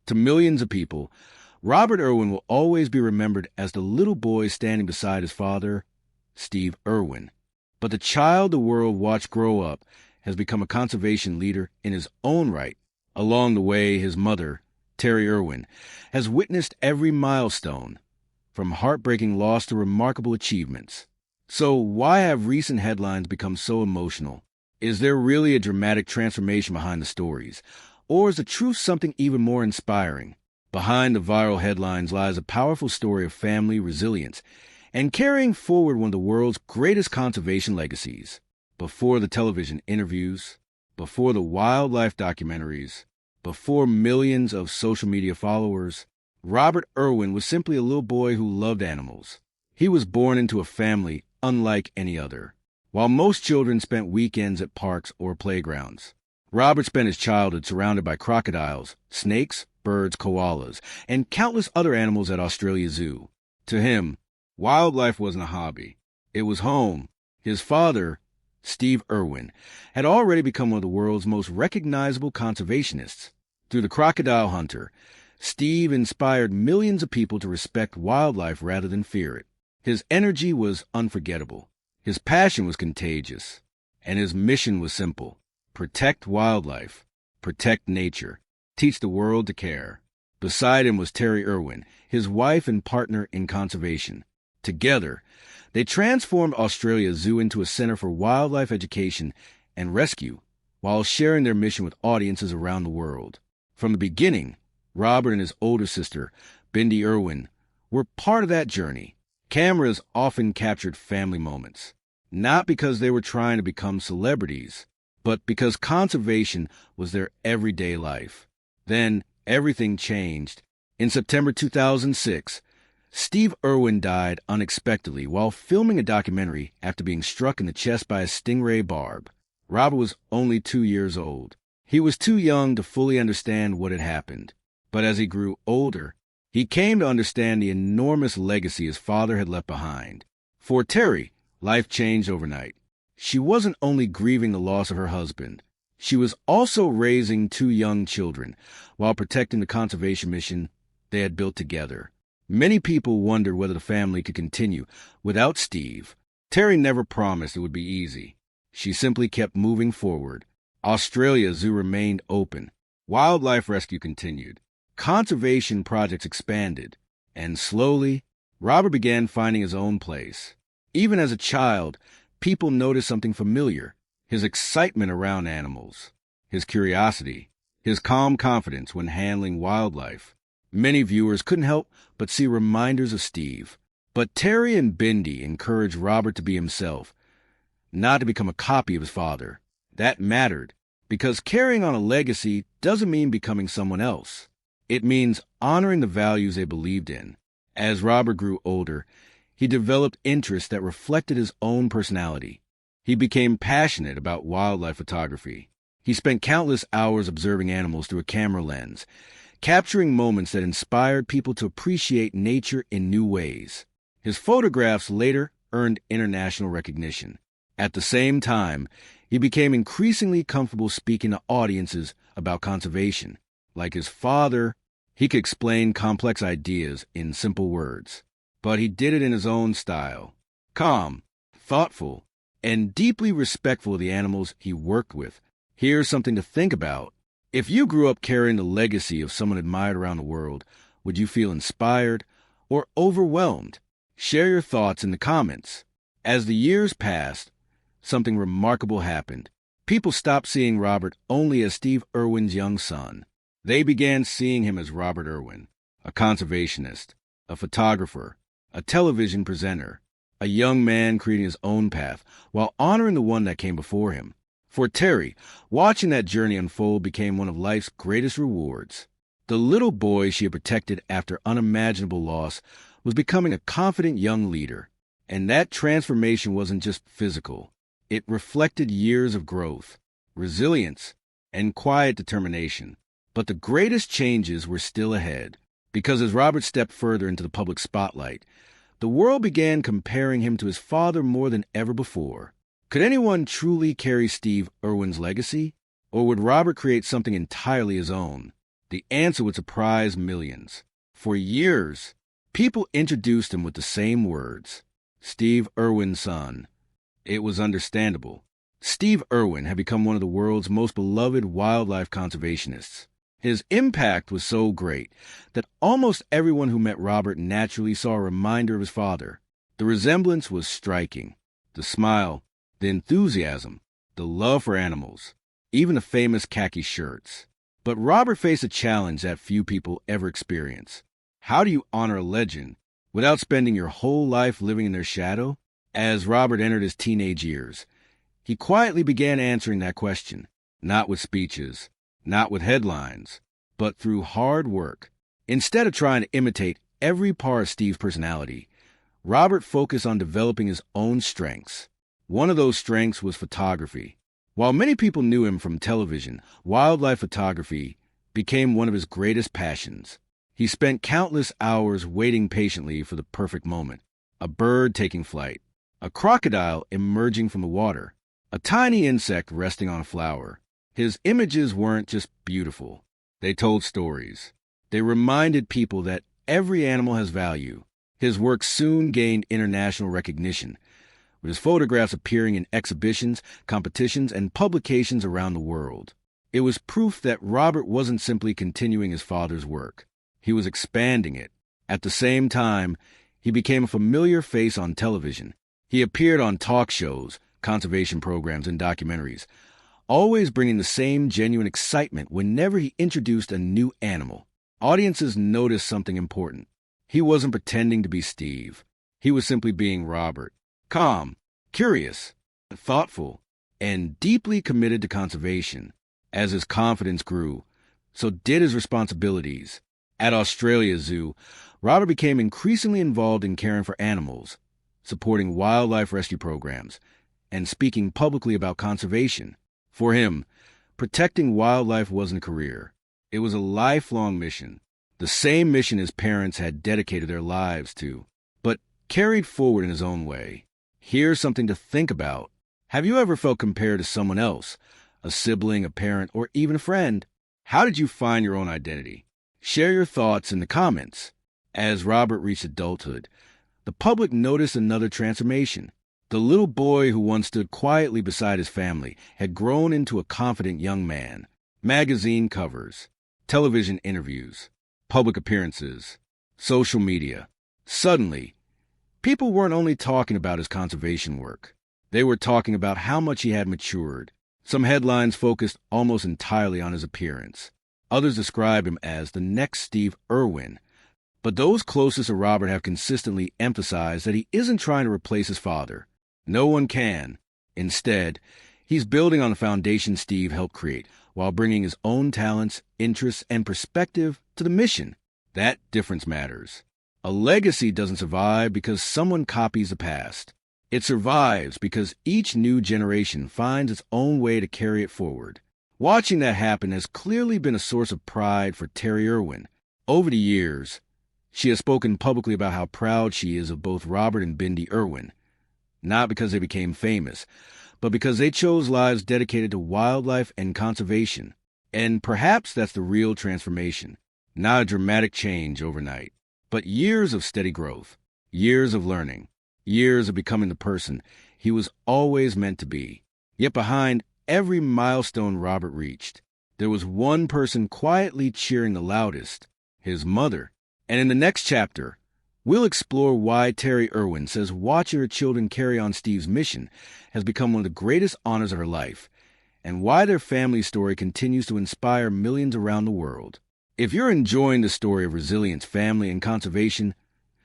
To millions of people, Robert Irwin will always be remembered as the little boy standing beside his father, Steve Irwin. But the child the world watched grow up has become a conservation leader in his own right. Along the way, his mother, Terri Irwin, has witnessed every milestone, from heartbreaking loss to remarkable achievements. So why have recent headlines become so emotional? Is there really a dramatic transformation behind the stories? Or is the truth something even more inspiring? Behind the viral headlines lies a powerful story of family resilience and carrying forward one of the world's greatest conservation legacies. Before the television interviews, before the wildlife documentaries, before millions of social media followers, Robert Irwin was simply a little boy who loved animals. He was born into a family unlike any other. While most children spent weekends at parks or playgrounds, Robert spent his childhood surrounded by crocodiles, snakes, birds, koalas, and countless other animals at Australia Zoo. To him, wildlife wasn't a hobby. It was home. His father, Steve Irwin, had already become one of the world's most recognizable conservationists. Through The Crocodile Hunter, Steve inspired millions of people to respect wildlife rather than fear it. His energy was unforgettable. His passion was contagious. And his mission was simple: protect wildlife, protect nature, teach the world to care. Beside him was Terri Irwin, his wife and partner in conservation. Together, they transformed Australia Zoo into a center for wildlife education and rescue, while sharing their mission with audiences around the world. From the beginning, Robert and his older sister, Bindi Irwin, were part of that journey. Cameras often captured family moments, not because they were trying to become celebrities, but because conservation was their everyday life. Then, everything changed. In September 2006, Steve Irwin died unexpectedly while filming a documentary after being struck in the chest by a stingray barb. Robert was only 2 years old. He was too young to fully understand what had happened. But as he grew older, he came to understand the enormous legacy his father had left behind. For Terri, life changed overnight. She wasn't only grieving the loss of her husband, she was also raising 2 young children while protecting the conservation mission they had built together. Many people wondered whether the family could continue without Steve. Terri never promised it would be easy. She simply kept moving forward. Australia Zoo remained open. Wildlife rescue continued. Conservation projects expanded. And slowly, Robert began finding his own place. Even as a child, people noticed something familiar: his excitement around animals, his curiosity, his calm confidence when handling wildlife. Many viewers couldn't help but see reminders of Steve. But Terri and Bindi encouraged Robert to be himself, not to become a copy of his father. That mattered, because carrying on a legacy doesn't mean becoming someone else. It means honoring the values they believed in. As Robert grew older, he developed interests that reflected his own personality. He became passionate about wildlife photography. He spent countless hours observing animals through a camera lens, capturing moments that inspired people to appreciate nature in new ways. His photographs later earned international recognition. At the same time, he became increasingly comfortable speaking to audiences about conservation. Like his father, he could explain complex ideas in simple words. But he did it in his own style: calm, thoughtful, and deeply respectful of the animals he worked with. Here's something to think about. If you grew up carrying the legacy of someone admired around the world, would you feel inspired or overwhelmed? Share your thoughts in the comments. As the years passed, something remarkable happened. People stopped seeing Robert only as Steve Irwin's young son. They began seeing him as Robert Irwin, a conservationist, a photographer, a television presenter, a young man creating his own path while honoring the one that came before him. For Terri, watching that journey unfold became one of life's greatest rewards. The little boy she had protected after unimaginable loss was becoming a confident young leader. And that transformation wasn't just physical. It reflected years of growth, resilience, and quiet determination. But the greatest changes were still ahead, because as Robert stepped further into the public spotlight, the world began comparing him to his father more than ever before. Could anyone truly carry Steve Irwin's legacy? Or would Robert create something entirely his own? The answer would surprise millions. For years, people introduced him with the same words: Steve Irwin's son. It was understandable. Steve Irwin had become one of the world's most beloved wildlife conservationists. His impact was so great that almost everyone who met Robert naturally saw a reminder of his father. The resemblance was striking. The smile, the enthusiasm, the love for animals, even the famous khaki shirts. But Robert faced a challenge that few people ever experience. How do you honor a legend without spending your whole life living in their shadow? As Robert entered his teenage years, he quietly began answering that question, not with speeches, not with headlines, but through hard work. Instead of trying to imitate every part of Steve's personality, Robert focused on developing his own strengths. One of those strengths was photography. While many people knew him from television, wildlife photography became one of his greatest passions. He spent countless hours waiting patiently for the perfect moment. A bird taking flight, a crocodile emerging from the water, a tiny insect resting on a flower. His images weren't just beautiful. They told stories. They reminded people that every animal has value. His work soon gained international recognition, with his photographs appearing in exhibitions, competitions, and publications around the world. It was proof that Robert wasn't simply continuing his father's work. He was expanding it. At the same time, he became a familiar face on television. He appeared on talk shows, conservation programs, and documentaries, always bringing the same genuine excitement whenever he introduced a new animal. Audiences noticed something important. He wasn't pretending to be Steve. He was simply being Robert. Calm, curious, thoughtful, and deeply committed to conservation. As his confidence grew, so did his responsibilities. At Australia's zoo, Robert became increasingly involved in caring for animals, supporting wildlife rescue programs, and speaking publicly about conservation. For him, protecting wildlife wasn't a career. It was a lifelong mission, the same mission his parents had dedicated their lives to, but carried forward in his own way. Here's something to think about. Have you ever felt compared to someone else, a sibling, a parent, or even a friend? How did you find your own identity? Share your thoughts in the comments. As Robert reached adulthood, the public noticed another transformation. The little boy who once stood quietly beside his family had grown into a confident young man. Magazine covers, television interviews, public appearances, social media. Suddenly, people weren't only talking about his conservation work. They were talking about how much he had matured. Some headlines focused almost entirely on his appearance. Others described him as the next Steve Irwin. But those closest to Robert have consistently emphasized that he isn't trying to replace his father. No one can. Instead, he's building on the foundation Steve helped create, while bringing his own talents, interests, and perspective to the mission. That difference matters. A legacy doesn't survive because someone copies the past. It survives because each new generation finds its own way to carry it forward. Watching that happen has clearly been a source of pride for Terri Irwin. Over the years, she has spoken publicly about how proud she is of both Robert and Bindi Irwin. Not because they became famous, but because they chose lives dedicated to wildlife and conservation. And perhaps that's the real transformation. Not a dramatic change overnight, but years of steady growth, years of learning, years of becoming the person he was always meant to be. Yet behind every milestone Robert reached, there was one person quietly cheering the loudest: his mother. And in the next chapter, we'll explore why Terri Irwin says watching her children carry on Steve's mission has become one of the greatest honors of her life, and why their family story continues to inspire millions around the world. If you're enjoying the story of resilience, family, and conservation,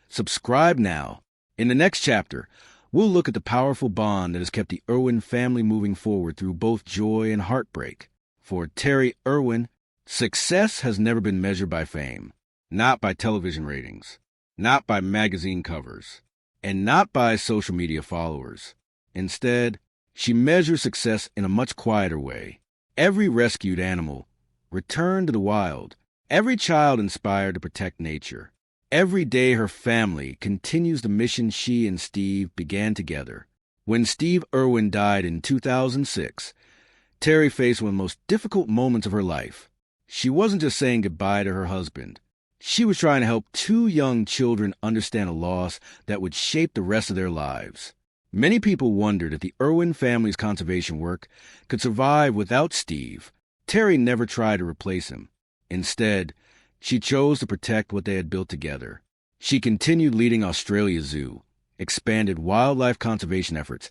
subscribe now. In the next chapter, we'll look at the powerful bond that has kept the Irwin family moving forward through both joy and heartbreak. For Terri Irwin, success has never been measured by fame, not by television ratings, not by magazine covers, and not by social media followers. Instead, she measures success in a much quieter way. Every rescued animal returned to the wild. Every child inspired to protect nature. Every day her family continues the mission she and Steve began together. When Steve Irwin died in 2006, Terri faced one of the most difficult moments of her life. She wasn't just saying goodbye to her husband. She was trying to help two young children understand a loss that would shape the rest of their lives. Many people wondered if the Irwin family's conservation work could survive without Steve. Terri never tried to replace him. Instead, she chose to protect what they had built together. She continued leading Australia Zoo, expanded wildlife conservation efforts,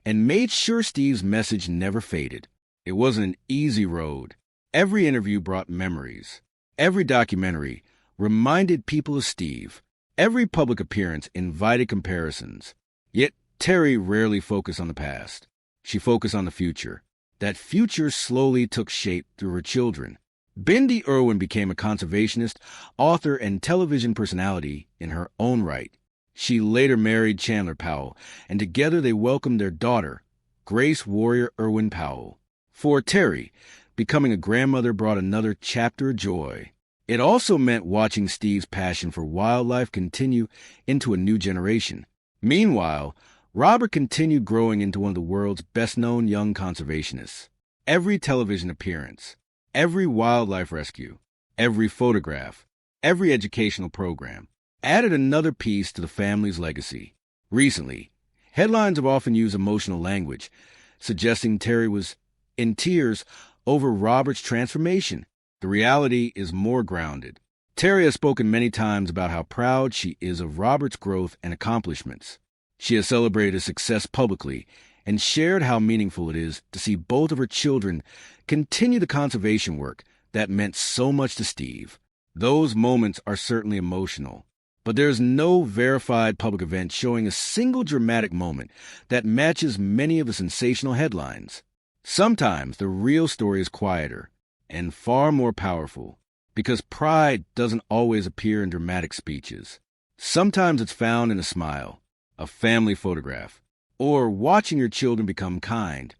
and made sure Steve's message never faded. It wasn't an easy road. Every interview brought memories. Every documentary reminded people of Steve. Every public appearance invited comparisons. Yet Terri rarely focused on the past. She focused on the future. That future slowly took shape through her children. Bindi Irwin became a conservationist, author, and television personality in her own right. She later married Chandler Powell, and together they welcomed their daughter, Grace Warrior Irwin Powell. For Terri, becoming a grandmother brought another chapter of joy. It also meant watching Steve's passion for wildlife continue into a new generation. Meanwhile, Robert continued growing into one of the world's best-known young conservationists. Every television appearance, every wildlife rescue, every photograph, every educational program added another piece to the family's legacy. Recently, headlines have often used emotional language, suggesting Terri was in tears over Robert's transformation. The reality is more grounded. Terri has spoken many times about how proud she is of Robert's growth and accomplishments. She has celebrated his success publicly and shared how meaningful it is to see both of her children continue the conservation work that meant so much to Steve. Those moments are certainly emotional, but there's no verified public event showing a single dramatic moment that matches many of the sensational headlines. Sometimes the real story is quieter and far more powerful, because pride doesn't always appear in dramatic speeches. Sometimes it's found in a smile, a family photograph, or watching your children become kind,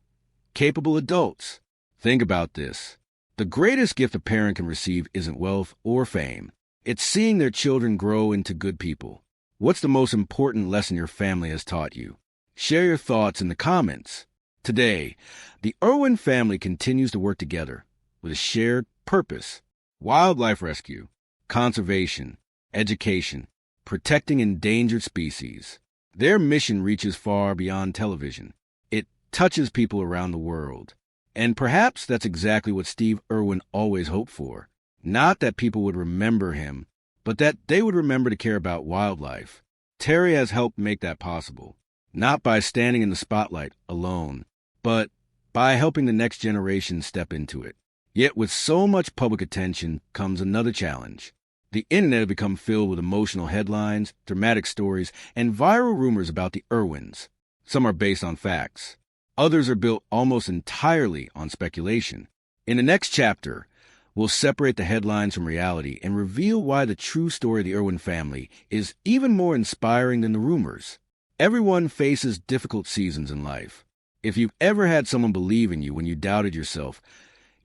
capable adults. Think about this. The greatest gift a parent can receive isn't wealth or fame. It's seeing their children grow into good people. What's the most important lesson your family has taught you? Share your thoughts in the comments. Today, the Irwin family continues to work together with a shared purpose: wildlife rescue, conservation, education, protecting endangered species. Their mission reaches far beyond television. It touches people around the world. And perhaps that's exactly what Steve Irwin always hoped for. Not that people would remember him, but that they would remember to care about wildlife. Terri has helped make that possible, not by standing in the spotlight alone, but by helping the next generation step into it. Yet with so much public attention comes another challenge. The internet has become filled with emotional headlines, dramatic stories, and viral rumors about the Irwins. Some are based on facts. Others are built almost entirely on speculation. In the next chapter, we'll separate the headlines from reality and reveal why the true story of the Irwin family is even more inspiring than the rumors. Everyone faces difficult seasons in life. If you've ever had someone believe in you when you doubted yourself,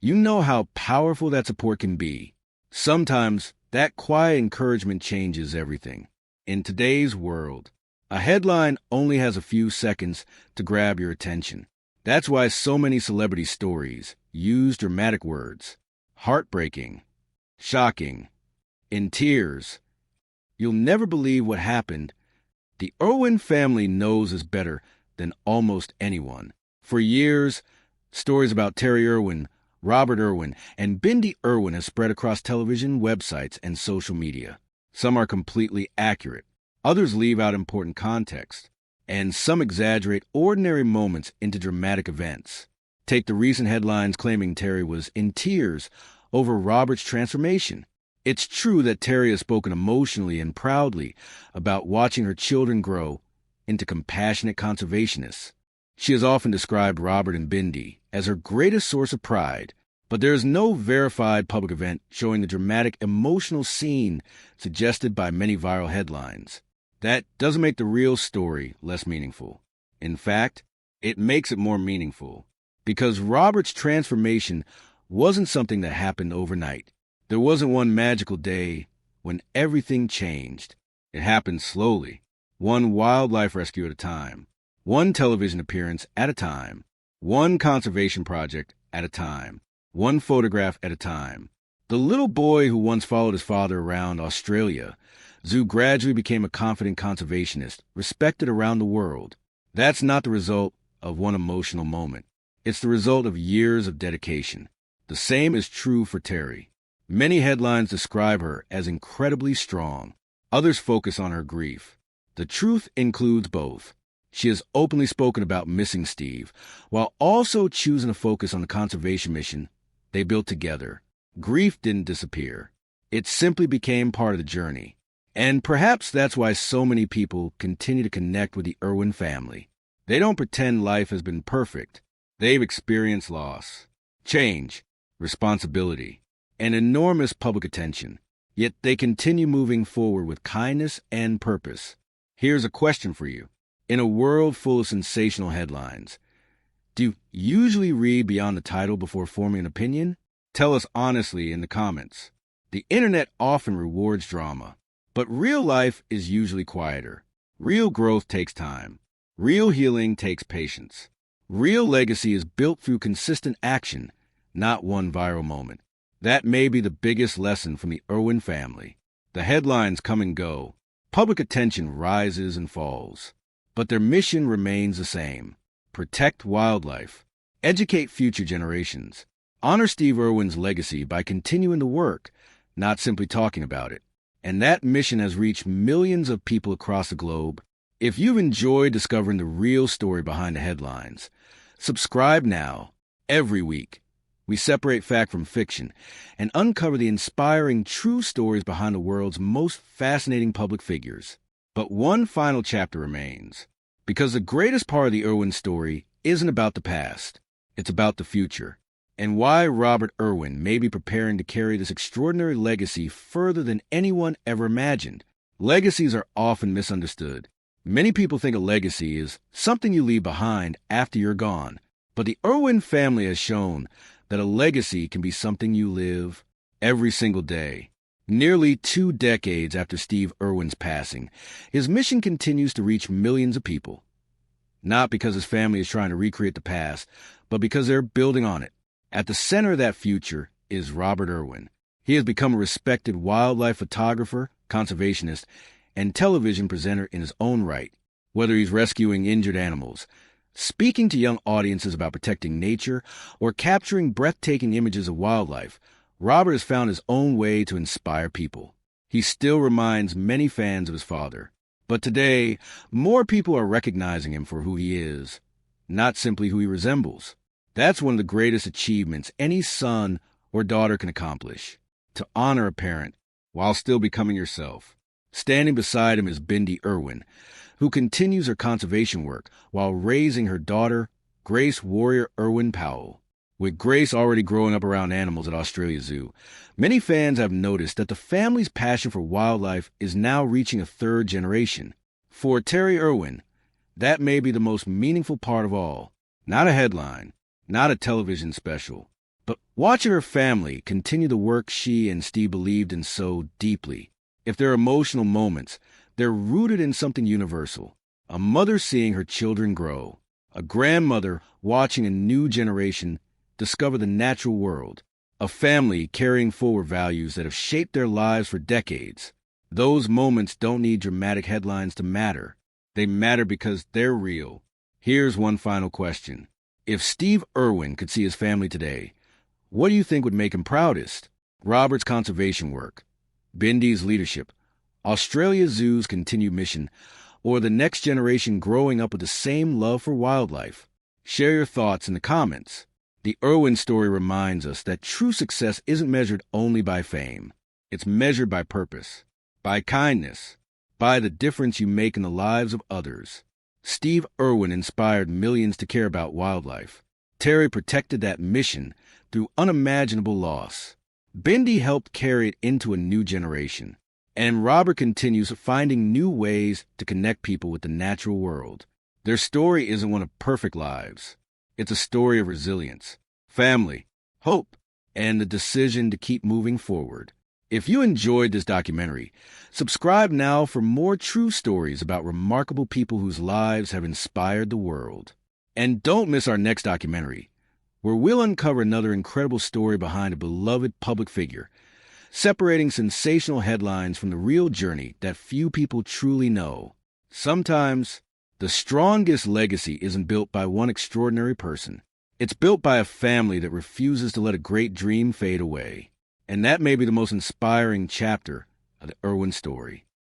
you know how powerful that support can be. Sometimes that quiet encouragement changes everything. In today's world, a headline only has a few seconds to grab your attention. That's why so many celebrity stories use dramatic words. Heartbreaking, shocking, in tears. You'll never believe what happened. The Irwin family knows this better than almost anyone. For years, stories about Terri Irwin, Robert Irwin, and Bindi Irwin have spread across television, websites, and social media. Some are completely accurate. Others leave out important context. And some exaggerate ordinary moments into dramatic events. Take the recent headlines claiming Terri was in tears over Robert's transformation. It's true that Terri has spoken emotionally and proudly about watching her children grow into compassionate conservationists. She has often described Robert and Bindi as her greatest source of pride, but there is no verified public event showing the dramatic emotional scene suggested by many viral headlines. That doesn't make the real story less meaningful. In fact, it makes it more meaningful, because Robert's transformation wasn't something that happened overnight. There wasn't one magical day when everything changed. It happened slowly, one wildlife rescue at a time, one television appearance at a time, one conservation project at a time, one photograph at a time. The little boy who once followed his father around Australia Zoo gradually became a confident conservationist, respected around the world. That's not the result of one emotional moment. It's the result of years of dedication. The same is true for Terri. Many headlines describe her as incredibly strong. Others focus on her grief. The truth includes both. She has openly spoken about missing Steve, while also choosing to focus on the conservation mission they built together. Grief didn't disappear. It simply became part of the journey. And perhaps that's why so many people continue to connect with the Irwin family. They don't pretend life has been perfect. They've experienced loss, change, responsibility, and enormous public attention. Yet they continue moving forward with kindness and purpose. Here's a question for you. In a world full of sensational headlines, do you usually read beyond the title before forming an opinion? Tell us honestly in the comments. The internet often rewards drama, but real life is usually quieter. Real growth takes time. Real healing takes patience. Real legacy is built through consistent action, not one viral moment. That may be the biggest lesson from the Irwin family. The headlines come and go. Public attention rises and falls. But their mission remains the same. Protect wildlife. Educate future generations. Honor Steve Irwin's legacy by continuing the work, not simply talking about it. And that mission has reached millions of people across the globe. If you've enjoyed discovering the real story behind the headlines, subscribe now. Every week, we separate fact from fiction and uncover the inspiring true stories behind the world's most fascinating public figures. But one final chapter remains, because the greatest part of the Irwin story isn't about the past, it's about the future, and why Robert Irwin may be preparing to carry this extraordinary legacy further than anyone ever imagined. Legacies are often misunderstood. Many people think a legacy is something you leave behind after you're gone, but the Irwin family has shown that a legacy can be something you live every single day. Nearly 2 decades after Steve Irwin's passing, his mission continues to reach millions of people. Not because his family is trying to recreate the past, but because they're building on it. At the center of that future is Robert Irwin. He has become a respected wildlife photographer, conservationist, and television presenter in his own right. Whether he's rescuing injured animals, speaking to young audiences about protecting nature, or capturing breathtaking images of wildlife, Robert has found his own way to inspire people. He still reminds many fans of his father. But today, more people are recognizing him for who he is, not simply who he resembles. That's one of the greatest achievements any son or daughter can accomplish, to honor a parent while still becoming yourself. Standing beside him is Bindi Irwin, who continues her conservation work while raising her daughter, Grace Warrior Irwin Powell. With Grace already growing up around animals at Australia Zoo, many fans have noticed that the family's passion for wildlife is now reaching a 3rd generation. For Terri Irwin, that may be the most meaningful part of all. Not a headline, not a television special, but watching her family continue the work she and Steve believed in so deeply. If they're emotional moments, they're rooted in something universal. A mother seeing her children grow. A grandmother watching a new generation discover the natural world. A family carrying forward values that have shaped their lives for decades. Those moments don't need dramatic headlines to matter. They matter because they're real. Here's one final question. If Steve Irwin could see his family today, what do you think would make him proudest? Robert's conservation work, Bindi's leadership, Australia Zoo's continued mission, or the next generation growing up with the same love for wildlife? Share your thoughts in the comments. The Irwin story reminds us that true success isn't measured only by fame. It's measured by purpose, by kindness, by the difference you make in the lives of others. Steve Irwin inspired millions to care about wildlife. Terri protected that mission through unimaginable loss. Bindi helped carry it into a new generation. And Robert continues finding new ways to connect people with the natural world. Their story isn't one of perfect lives. It's a story of resilience, family, hope, and the decision to keep moving forward. If you enjoyed this documentary, subscribe now for more true stories about remarkable people whose lives have inspired the world. And don't miss our next documentary, where we'll uncover another incredible story behind a beloved public figure, separating sensational headlines from the real journey that few people truly know. Sometimes, the strongest legacy isn't built by one extraordinary person. It's built by a family that refuses to let a great dream fade away. And that may be the most inspiring chapter of the Irwin story.